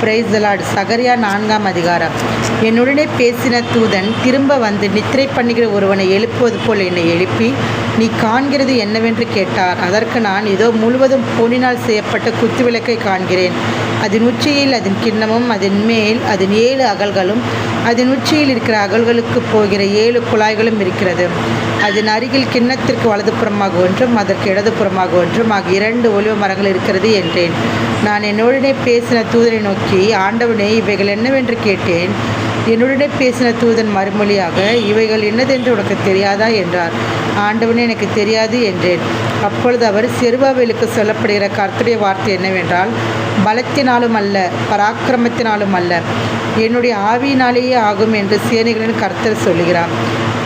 Praise the Lord. சகரியா 4ஆம் அதிகாரம். என்னுடனே பேசின தூதன் திரும்ப வந்து நித்திரை பண்ணுகிற ஒருவனை எழுப்புவது போல் என்னை எழுப்பி, நீ காண்கிறது என்னவென்று கேட்டார். அதற்கு நான், இதோ முழுவதும் பொன்னினால் செய்யப்பட்ட குத்துவிளக்கை காண்கிறேன். அதன் உச்சியில் அதன் கிண்ணமும், அதன் மேல் அதன் 7 அகல்களும், அதன் உச்சியில் இருக்கிற அகல்களுக்கு போகிற 7 குழாய்களும் இருக்கிறது. அதன் அருகில் கிண்ணத்திற்கு வலதுபுறமாக ஒன்றும் அதற்கு இடதுபுறமாக ஒன்றும் ஆகிய 2 ஒலிவ மரங்கள் இருக்கிறது என்றேன். நான் என்னுடனே பேசின தூதனை நோக்கி, ஆண்டவனே, இவைகள் என்னவென்று கேட்டேன். என்னுடனே பேசின தூதன் மறுமொழியாக, இவைகள் என்னதென்று உனக்கு தெரியாதா என்றார். ஆண்டவனே, எனக்கு தெரியாது என்றேன். அப்பொழுது அவர், செருபாபேலுக்கு சொல்லப்படுகிற கர்த்தருடைய வார்த்தை என்னவென்றால், பலத்தினாலும் அல்ல, பராக்கிரமத்தினாலும் அல்ல, என்னுடைய ஆவியினாலேயே ஆகும் என்று சேனைகளின் கர்த்தர் சொல்லுகிறார்.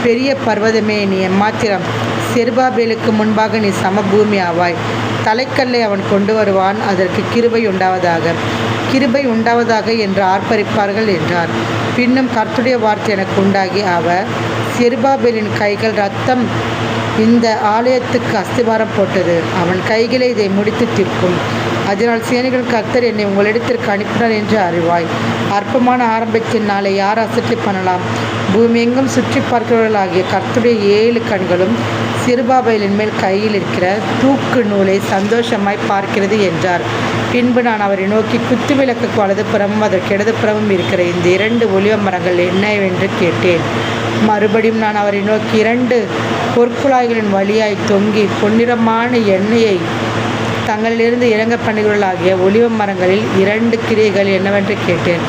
பெரிய பர்வதமே, நீ எம்மாத்திரம். செருபாபேலுக்கு முன்பாக நீ சமபூமி ஆவாய். தலைக்கல்லை அவன் கொண்டு வருவான், அதற்கு கிருபை உண்டாவதாக, கிருபை உண்டாவதாக என்று ஆர்ப்பரிப்பார்கள் என்றார். பின்னும் கர்த்தருடைய வார்த்தை எனக்கு உண்டாகி, அவர், செருபாபேலின் கைகள் இரத்தம் இந்த ஆலயத்துக்கு அஸ்திபாரம் போட்டது. அவன் கைகளை இதை முடித்து தீர்க்கும். அதனால் சேனைகள் கர்த்தர் என்னை உங்களிடத்திற்கு அனுப்பினார் என்று அறிவாய். அற்பமான ஆரம்பத்தின் நாளை யார் அசட்டை பண்ணலாம்? பூமி எங்கும் சுற்றி பார்க்கிறவர்களாகிய கர்த்தருடைய 7 கண்களும் செருபாபேலின் மேல் கையில் இருக்கிற தூக்கு நூலை சந்தோஷமாய் பார்க்கிறது என்றார். பின்பு நான் அவரை நோக்கி, குத்துவிளக்குக்கு வலதுபுறமும் அதற்கு இடதுபுறமும் இருக்கிற இந்த 2 ஒலிவ மரங்கள் என்னவென்று கேட்டேன். மறுபடியும் நான் அவரை நோக்கி, 2 பொற்குழாய்களின் வழியாய் தொங்கி பொன்னிறமான எண்ணெயை தங்களிலிருந்து இறங்க பண்ணுகிறவர்களாகிய ஒலிவ மரங்களில் 2 கிரியைகள் என்னவென்று கேட்டேன்.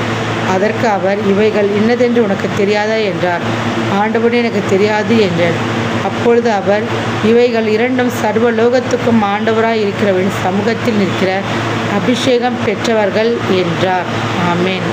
அதற்கு அவர், இவைகள் இன்னதென்று உனக்கு தெரியாதா என்றார். ஆண்டவனே, எனக்கு தெரியாது என்றேன். அப்பொழுது அவர், இவைகள் 2ம் சர்வலோகத்துக்கும் ஆண்டவராய் இருக்கிறவரின் சமூகத்தில் நிற்கிற அபிஷேகம் பெற்றவர்கள் என்றார். ஆமேன்.